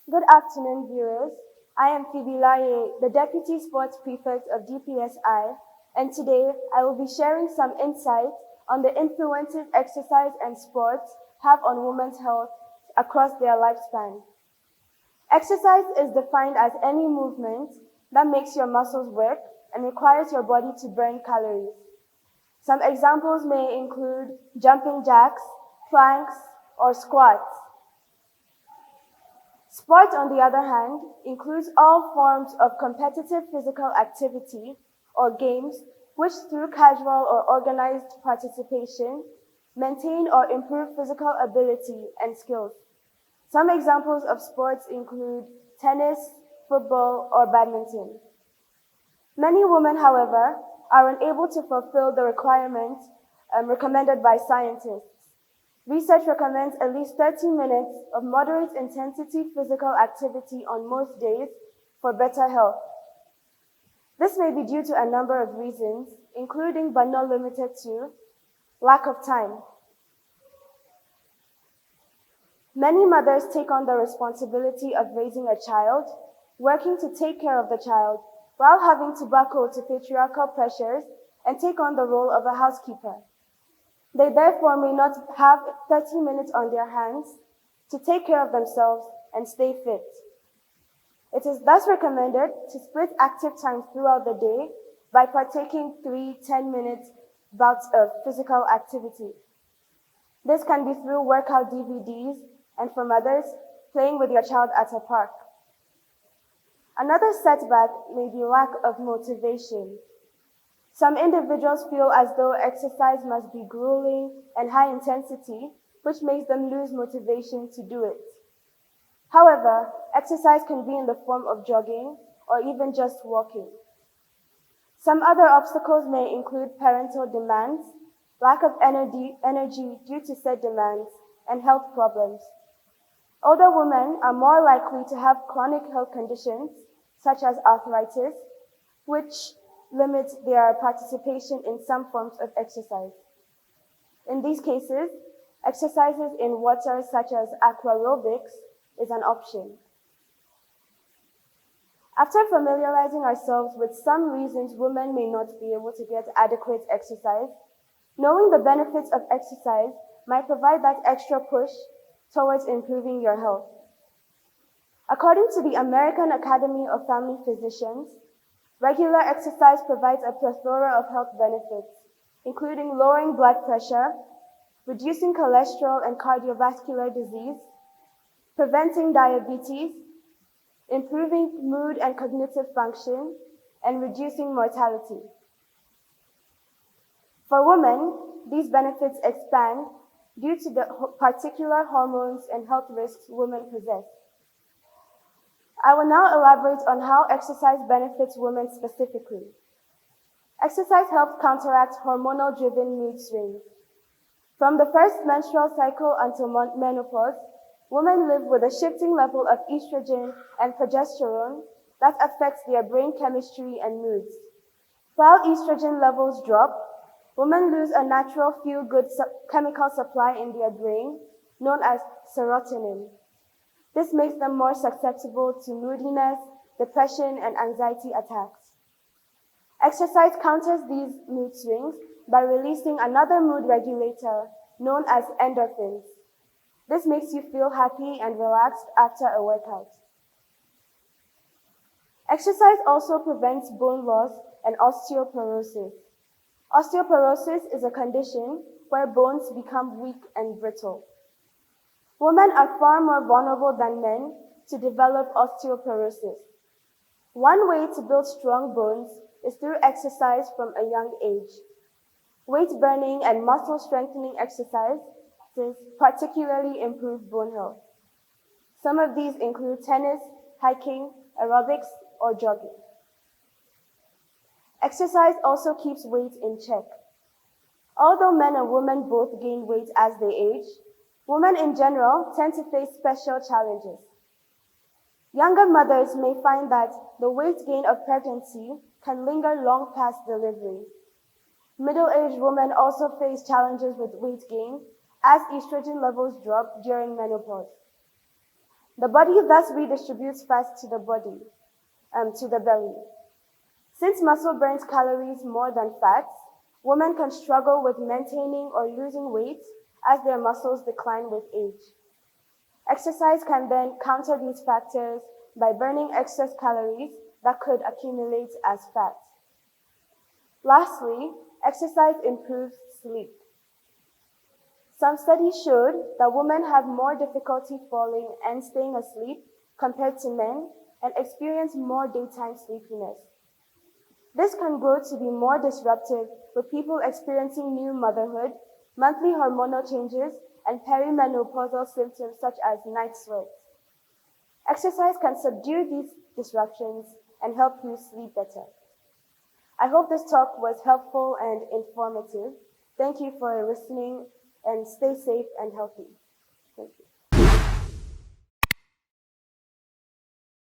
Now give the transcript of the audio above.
Good afternoon, viewers. I am Phoebe Laye, the Deputy Sports Prefect of DPSI, and today I will be sharing some insight on the influences exercise and sports have on women's health across their lifespan. Exercise is defined as any movement that makes your muscles work and requires your body to burn calories. Some examples may include jumping jacks, planks, or squats. Sport, on the other hand, includes all forms of competitive physical activity or games which, through casual or organized participation, maintain or improve physical ability and skills. Some examples of sports include tennis, football, or badminton. Many women, however, are unable to fulfill the requirements recommended by scientists. Research recommends at least 30 minutes of moderate intensity physical activity on most days for better health. This may be due to a number of reasons, including but not limited to lack of time. Many mothers take on the responsibility of raising a child, working to take care of the child, while having to buckle to patriarchal pressures and take on the role of a housekeeper. They therefore may not have 30 minutes on their hands to take care of themselves and stay fit. It is thus recommended to split active time throughout the day by partaking 3 10-minute bouts of physical activity. This can be through workout DVDs and for mothers, playing with your child at a park. Another setback may be lack of motivation. Some individuals feel as though exercise must be grueling and high intensity, which makes them lose motivation to do it. However, exercise can be in the form of jogging or even just walking. Some other obstacles may include parental demands, lack of energy due to said demands, and health problems. Older women are more likely to have chronic health conditions, such as arthritis, which limit their participation in some forms of exercise. In these cases, exercises in water such as aquarobics is an option. After familiarizing ourselves with some reasons women may not be able to get adequate exercise, knowing the benefits of exercise might provide that extra push towards improving your health. According to the American Academy of Family Physicians, regular exercise provides a plethora of health benefits, including lowering blood pressure, reducing cholesterol and cardiovascular disease, preventing diabetes, improving mood and cognitive function, and reducing mortality. For women, these benefits expand due to the particular hormones and health risks women possess. I will now elaborate on how exercise benefits women specifically. Exercise helps counteract hormonal-driven mood swings. From the first menstrual cycle until menopause, women live with a shifting level of estrogen and progesterone that affects their brain chemistry and moods. While estrogen levels drop, women lose a natural feel-good chemical supply in their brain known as serotonin. This makes them more susceptible to moodiness, depression, and anxiety attacks. Exercise counters these mood swings by releasing another mood regulator known as endorphins. This makes you feel happy and relaxed after a workout. Exercise also prevents bone loss and osteoporosis. Osteoporosis is a condition where bones become weak and brittle. Women are far more vulnerable than men to develop osteoporosis. One way to build strong bones is through exercise from a young age. Weight burning and muscle strengthening exercises particularly improve bone health. Some of these include tennis, hiking, aerobics, or jogging. Exercise also keeps weight in check. Although men and women both gain weight as they age, women in general tend to face special challenges. Younger mothers may find that the weight gain of pregnancy can linger long past delivery. Middle-aged women also face challenges with weight gain as estrogen levels drop during menopause. The body thus redistributes fat to the belly. Since muscle burns calories more than fats, women can struggle with maintaining or losing weight as their muscles decline with age. Exercise can then counter these factors by burning excess calories that could accumulate as fat. Lastly, exercise improves sleep. Some studies showed that women have more difficulty falling and staying asleep compared to men and experience more daytime sleepiness. This can grow to be more disruptive with people experiencing new motherhood, monthly hormonal changes, and perimenopausal symptoms such as night sweats. Exercise can subdue these disruptions and help you sleep better. I hope this talk was helpful and informative. Thank you for listening and stay safe and healthy. Thank you.